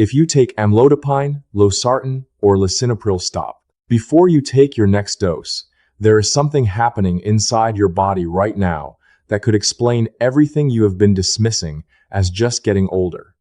If you take amlodipine, Losartan, or Lisinopril, stop. Before you take your next dose, there is something happening inside your body right now that could explain everything you have been dismissing as just getting older.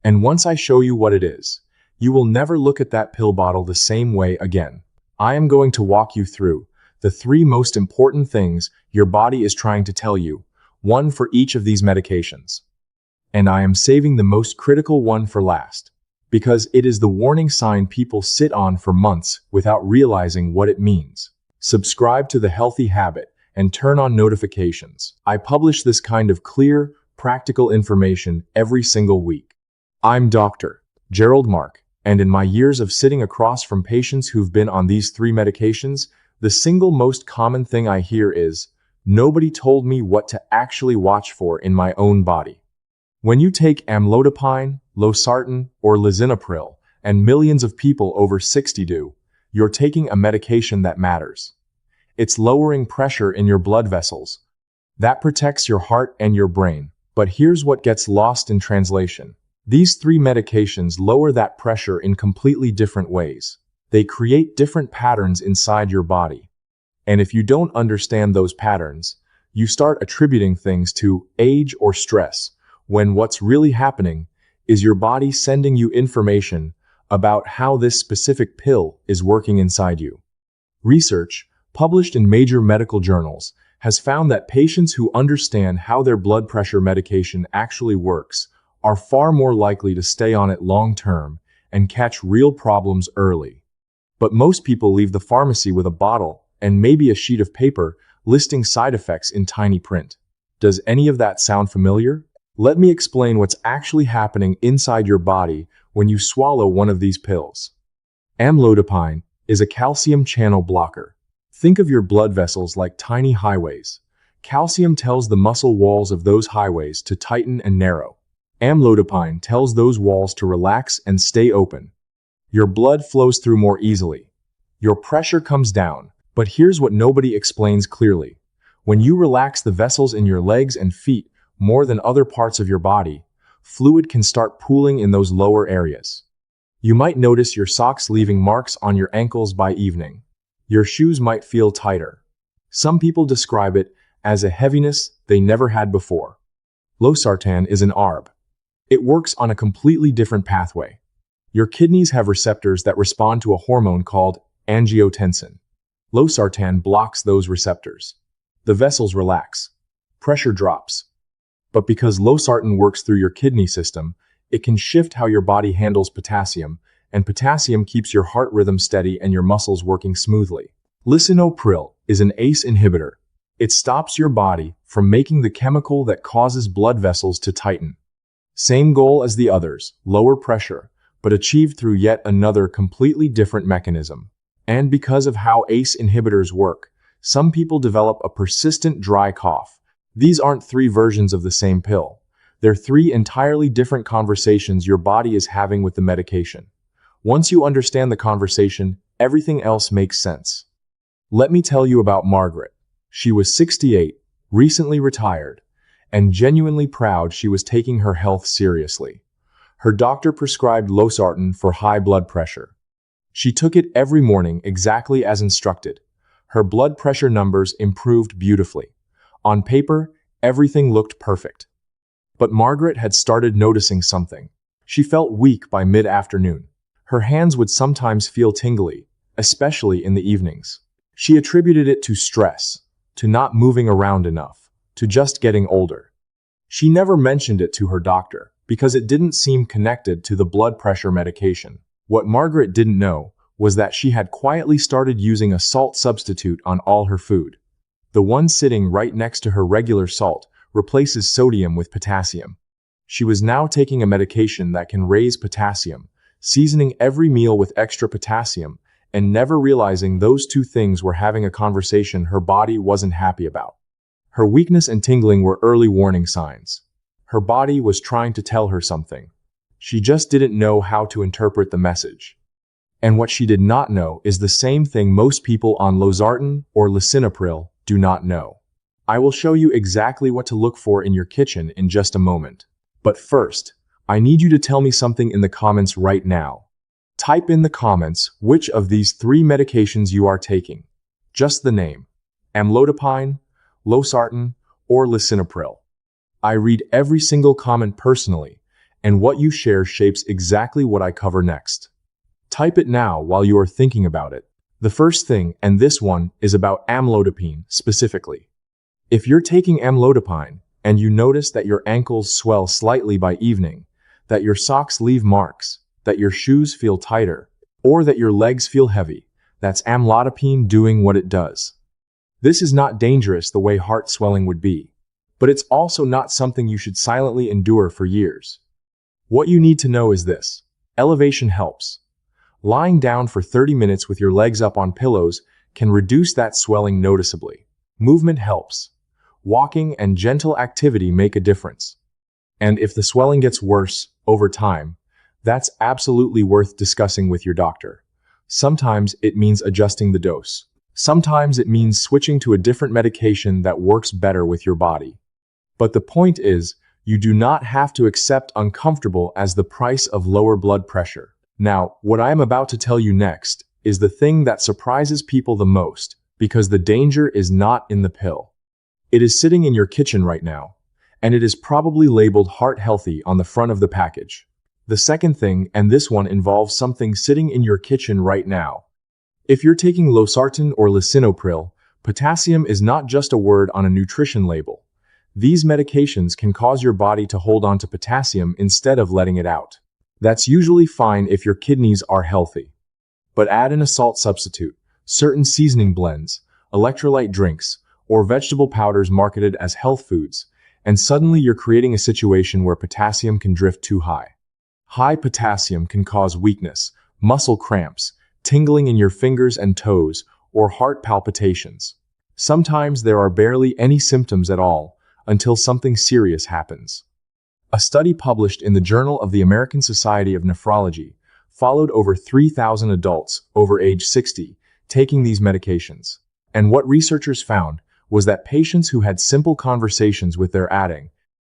And once I show you what it is, you will never look at that pill bottle the same way again. I am going to walk you through the 3 most important things your body is trying to tell you, one for each of these medications. And I am saving the most critical one for last, because it is the warning sign people sit on for months without realizing what it means. Subscribe to The Healthy Habit and turn on notifications. I publish this kind of clear, practical information every single week. I'm Dr. Gerald Mark, and in my years of sitting across from patients who've been on these 3 medications, the single most common thing I hear is, "Nobody told me what to actually watch for in my own body." When you take amlodipine, Losartan, or Lisinopril, and millions of people over 60 do, you're taking a medication that matters. It's lowering pressure in your blood vessels. That protects your heart and your brain. But here's what gets lost in translation. These 3 medications lower that pressure in completely different ways. They create different patterns inside your body. And if you don't understand those patterns, you start attributing things to age or stress, when what's really happening is your body sending you information about how this specific pill is working inside you. Research, published in major medical journals, has found that patients who understand how their blood pressure medication actually works are far more likely to stay on it long term and catch real problems early. But most people leave the pharmacy with a bottle and maybe a sheet of paper listing side effects in tiny print. Does any of that sound familiar? Let me explain what's actually happening inside your body when you swallow one of these pills. Amlodipine is a calcium channel blocker. Think of your blood vessels like tiny highways. Calcium tells the muscle walls of those highways to tighten and narrow. Amlodipine tells those walls to relax and stay open. Your blood flows through more easily. Your pressure comes down. But here's what nobody explains clearly. When you relax the vessels in your legs and feet more than other parts of your body, fluid can start pooling in those lower areas. You might notice your socks leaving marks on your ankles by evening. Your shoes might feel tighter. Some people describe it as a heaviness they never had before. Losartan is an ARB. It works on a completely different pathway. Your kidneys have receptors that respond to a hormone called angiotensin. Losartan blocks those receptors. The vessels relax. Pressure drops. But because Losartan works through your kidney system, it can shift how your body handles potassium, and potassium keeps your heart rhythm steady and your muscles working smoothly. Lisinopril is an ACE inhibitor. It stops your body from making the chemical that causes blood vessels to tighten. Same goal as the others, lower pressure, but achieved through yet another completely different mechanism. And because of how ACE inhibitors work, some people develop a persistent dry cough. These aren't 3 versions of the same pill. They're 3 entirely different conversations your body is having with the medication. Once you understand the conversation, everything else makes sense. Let me tell you about Margaret. She was 68, recently retired, and genuinely proud she was taking her health seriously. Her doctor prescribed Losartan for high blood pressure. She took it every morning exactly as instructed. Her blood pressure numbers improved beautifully. On paper, everything looked perfect. But Margaret had started noticing something. She felt weak by mid-afternoon. Her hands would sometimes feel tingly, especially in the evenings. She attributed it to stress, to not moving around enough, to just getting older. She never mentioned it to her doctor because it didn't seem connected to the blood pressure medication. What Margaret didn't know was that she had quietly started using a salt substitute on all her food. The one sitting right next to her regular salt replaces sodium with potassium. She was now taking a medication that can raise potassium, seasoning every meal with extra potassium, and never realizing those 2 things were having a conversation her body wasn't happy about. Her weakness and tingling were early warning signs. Her body was trying to tell her something. She just didn't know how to interpret the message. And what she did not know is the same thing most people on Losartan or Lisinopril do not know. I will show you exactly what to look for in your kitchen in just a moment. But first, I need you to tell me something in the comments right now. Type in the comments which of these 3 medications you are taking. Just the name. Amlodipine, Losartan, or Lisinopril. I read every single comment personally, and what you share shapes exactly what I cover next. Type it now while you are thinking about it. The first thing, and this one, is about amlodipine specifically. If you're taking amlodipine and you notice that your ankles swell slightly by evening, that your socks leave marks, that your shoes feel tighter, or that your legs feel heavy, that's amlodipine doing what it does. This is not dangerous the way heart swelling would be, but it's also not something you should silently endure for years. What you need to know is this: elevation helps. Lying down for 30 minutes with your legs up on pillows can reduce that swelling noticeably. Movement helps. Walking and gentle activity make a difference. And if the swelling gets worse over time, that's absolutely worth discussing with your doctor. Sometimes it means adjusting the dose. Sometimes it means switching to a different medication that works better with your body. But the point is, you do not have to accept uncomfortable as the price of lower blood pressure. Now, what I am about to tell you next is the thing that surprises people the most, because the danger is not in the pill. It is sitting in your kitchen right now, and it is probably labeled heart healthy on the front of the package. The second thing, and this one involves something sitting in your kitchen right now. If you're taking Losartan or Lisinopril, potassium is not just a word on a nutrition label. These medications can cause your body to hold on to potassium instead of letting it out. That's usually fine if your kidneys are healthy. But add in a salt substitute, certain seasoning blends, electrolyte drinks, or vegetable powders marketed as health foods, and suddenly you're creating a situation where potassium can drift too high. High potassium can cause weakness, muscle cramps, tingling in your fingers and toes, or heart palpitations. Sometimes there are barely any symptoms at all until something serious happens. A study published in the Journal of the American Society of Nephrology followed over 3,000 adults over age 60 taking these medications. And what researchers found was that patients who had simple conversations with their adding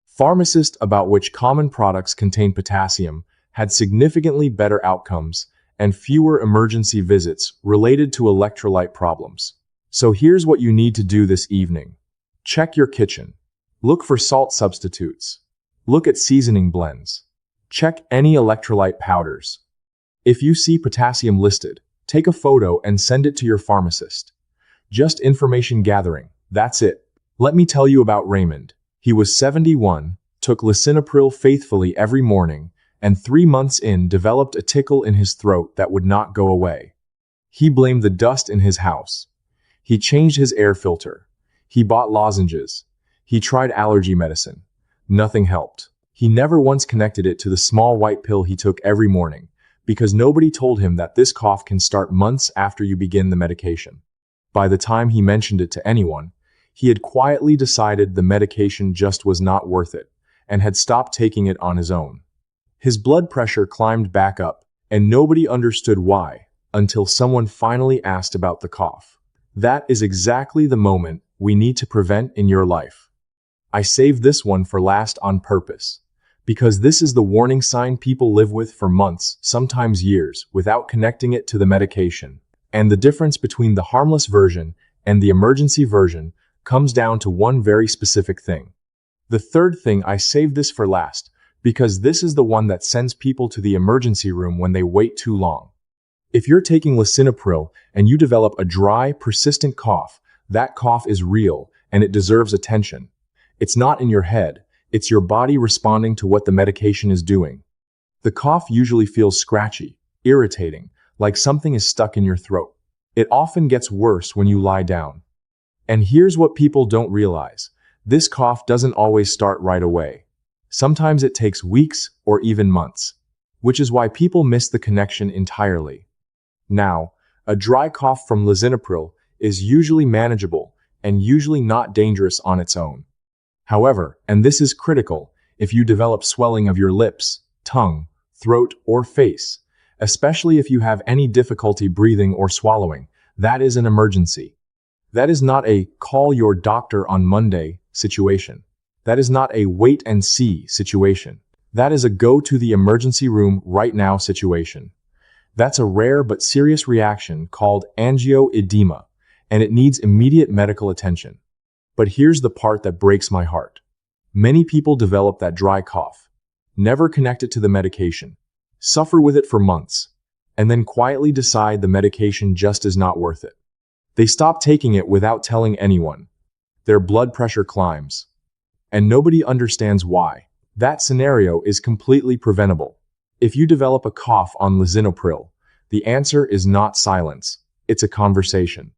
pharmacist about which common products contain potassium had significantly better outcomes and fewer emergency visits related to electrolyte problems. So here's what you need to do this evening. Check your kitchen. Look for salt substitutes. Look at seasoning blends. Check any electrolyte powders. If you see potassium listed, take a photo and send it to your pharmacist. Just information gathering, that's it. Let me tell you about Raymond. He was 71, took Lisinopril faithfully every morning, and 3 months in developed a tickle in his throat that would not go away. He blamed the dust in his house. He changed his air filter. He bought lozenges. He tried allergy medicine. Nothing helped. He never once connected it to the small white pill he took every morning, because nobody told him that this cough can start months after you begin the medication. By the time he mentioned it to anyone, he had quietly decided the medication just was not worth it, and had stopped taking it on his own. His blood pressure climbed back up, and nobody understood why, until someone finally asked about the cough. That is exactly the moment we need to prevent in your life. I saved this one for last on purpose, because this is the warning sign people live with for months, sometimes years, without connecting it to the medication. And the difference between the harmless version and the emergency version comes down to one very specific thing. The third thing, I saved this for last, because this is the one that sends people to the emergency room when they wait too long. If you're taking Lisinopril and you develop a dry, persistent cough, that cough is real and it deserves attention. It's not in your head, it's your body responding to what the medication is doing. The cough usually feels scratchy, irritating, like something is stuck in your throat. It often gets worse when you lie down. And here's what people don't realize. This cough doesn't always start right away. Sometimes it takes weeks or even months, which is why people miss the connection entirely. Now, a dry cough from Lisinopril is usually manageable and usually not dangerous on its own. However, and this is critical, if you develop swelling of your lips, tongue, throat, or face, especially if you have any difficulty breathing or swallowing, that is an emergency. That is not a call your doctor on Monday situation. That is not a wait and see situation. That is a go to the emergency room right now situation. That's a rare but serious reaction called angioedema, and it needs immediate medical attention. But here's the part that breaks my heart. Many people develop that dry cough, never connect it to the medication, suffer with it for months, and then quietly decide the medication just is not worth it. They stop taking it without telling anyone. Their blood pressure climbs, and nobody understands why. That scenario is completely preventable. If you develop a cough on Lisinopril, the answer is not silence, it's a conversation.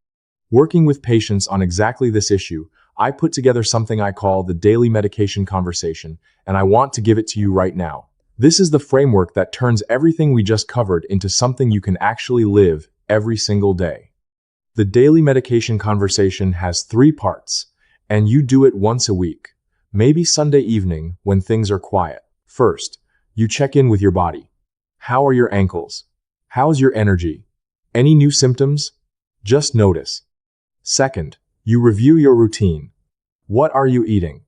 Working with patients on exactly this issue, I put together something I call the daily medication conversation, and I want to give it to you right now. This is the framework that turns everything we just covered into something you can actually live every single day. The daily medication conversation has 3 parts, and you do it once a week, maybe Sunday evening when things are quiet. First, you check in with your body. How are your ankles? How's your energy? Any new symptoms? Just notice. Second, you review your routine. What are you eating?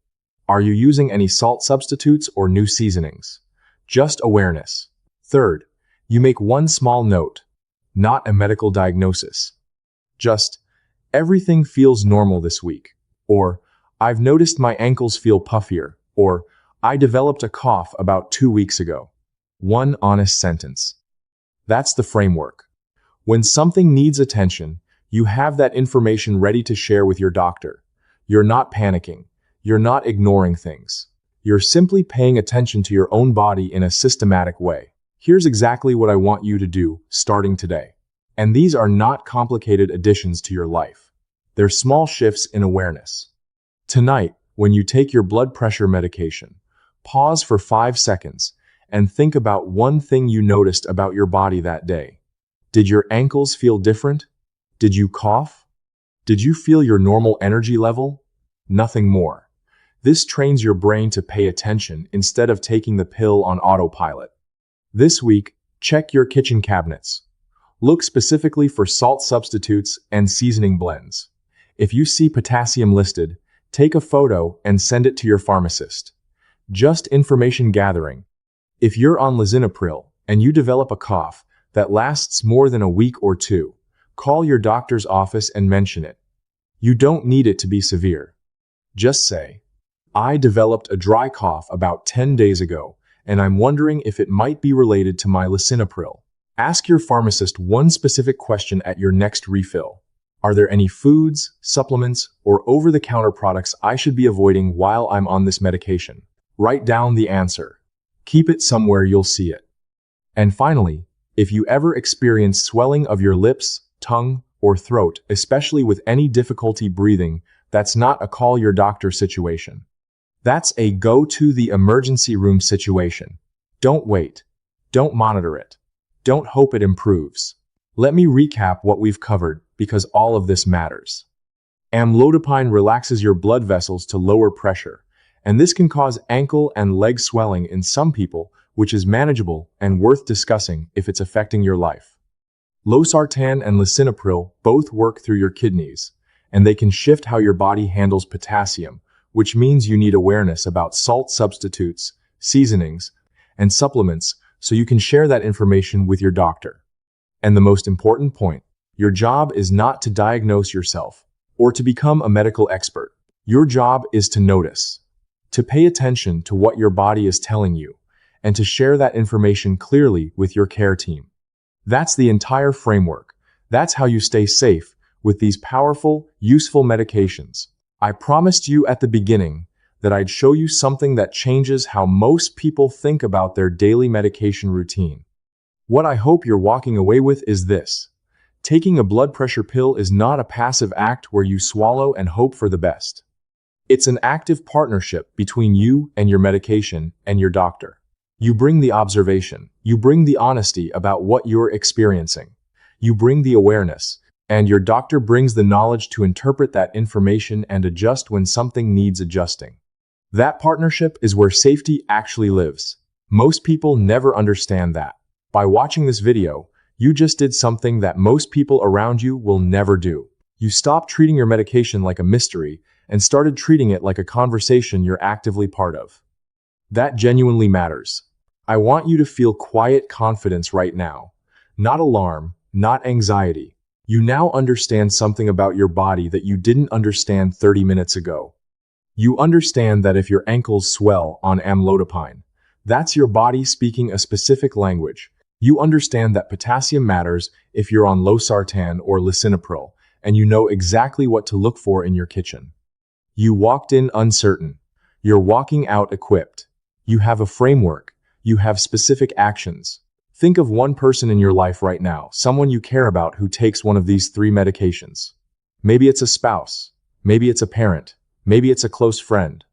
Are you using any salt substitutes or new seasonings? Just awareness. Third, you make one small note, not a medical diagnosis. Just, everything feels normal this week. Or, I've noticed my ankles feel puffier. Or, I developed a cough about 2 weeks ago. One honest sentence. That's the framework. When something needs attention, you have that information ready to share with your doctor. You're not panicking. You're not ignoring things. You're simply paying attention to your own body in a systematic way. Here's exactly what I want you to do starting today. And these are not complicated additions to your life. They're small shifts in awareness. Tonight, when you take your blood pressure medication, pause for 5 seconds and think about one thing you noticed about your body that day. Did your ankles feel different? Did you cough? Did you feel your normal energy level? Nothing more. This trains your brain to pay attention instead of taking the pill on autopilot. This week, check your kitchen cabinets. Look specifically for salt substitutes and seasoning blends. If you see potassium listed, take a photo and send it to your pharmacist. Just information gathering. If you're on Lisinopril and you develop a cough that lasts more than a week or 2, call your doctor's office and mention it. You don't need it to be severe. Just say, I developed a dry cough about 10 days ago, and I'm wondering if it might be related to my Lisinopril. Ask your pharmacist one specific question at your next refill. Are there any foods, supplements, or over-the-counter products I should be avoiding while I'm on this medication? Write down the answer. Keep it somewhere you'll see it. And finally, if you ever experience swelling of your lips, tongue, or throat, especially with any difficulty breathing, that's not a call your doctor situation. That's a go to the emergency room situation. Don't wait. Don't monitor it. Don't hope it improves. Let me recap what we've covered, because all of this matters. Amlodipine relaxes your blood vessels to lower pressure, and this can cause ankle and leg swelling in some people, which is manageable and worth discussing if it's affecting your life. Losartan and Lisinopril both work through your kidneys, and they can shift how your body handles potassium, which means you need awareness about salt substitutes, seasonings, and supplements so you can share that information with your doctor. And the most important point, your job is not to diagnose yourself or to become a medical expert. Your job is to notice, to pay attention to what your body is telling you, and to share that information clearly with your care team. That's the entire framework. That's how you stay safe with these powerful, useful medications. I promised you at the beginning that I'd show you something that changes how most people think about their daily medication routine. What I hope you're walking away with is this. Taking a blood pressure pill is not a passive act where you swallow and hope for the best. It's an active partnership between you and your medication and your doctor. You bring the observation, you bring the honesty about what you're experiencing, you bring the awareness, and your doctor brings the knowledge to interpret that information and adjust when something needs adjusting. That partnership is where safety actually lives. Most people never understand that. By watching this video, you just did something that most people around you will never do. You stopped treating your medication like a mystery and started treating it like a conversation you're actively part of. That genuinely matters. I want you to feel quiet confidence right now. Not alarm, not anxiety. You now understand something about your body that you didn't understand 30 minutes ago. You understand that if your ankles swell on amlodipine, that's your body speaking a specific language. You understand that potassium matters if you're on Losartan or Lisinopril, and you know exactly what to look for in your kitchen. You walked in uncertain. You're walking out equipped. You have a framework. You have specific actions. Think of one person in your life right now, someone you care about who takes one of these 3 medications. Maybe it's a spouse. Maybe it's a parent. Maybe it's a close friend.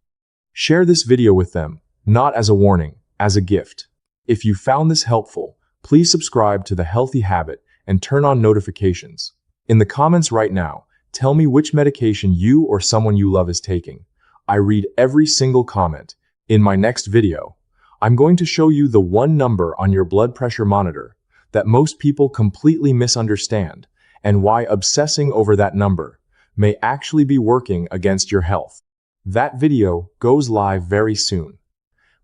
Share this video with them, not as a warning, as a gift. If you found this helpful, please subscribe to The Healthy Habit and turn on notifications. In the comments right now, tell me which medication you or someone you love is taking. I read every single comment. In my next video, I'm going to show you the one number on your blood pressure monitor that most people completely misunderstand and why obsessing over that number may actually be working against your health. That video goes live very soon.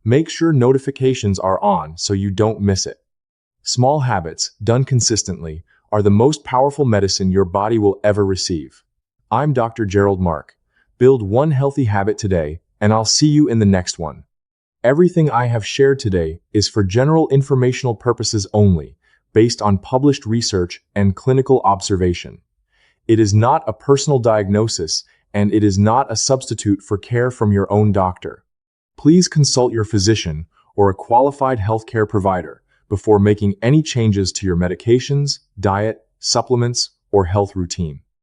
Make sure notifications are on so you don't miss it. Small habits, done consistently, are the most powerful medicine your body will ever receive. I'm Dr. Gerald Mark. Build one healthy habit today, and I'll see you in the next one. Everything I have shared today is for general informational purposes only, based on published research and clinical observation. It is not a personal diagnosis, and it is not a substitute for care from your own doctor. Please consult your physician or a qualified healthcare provider before making any changes to your medications, diet, supplements, or health routine.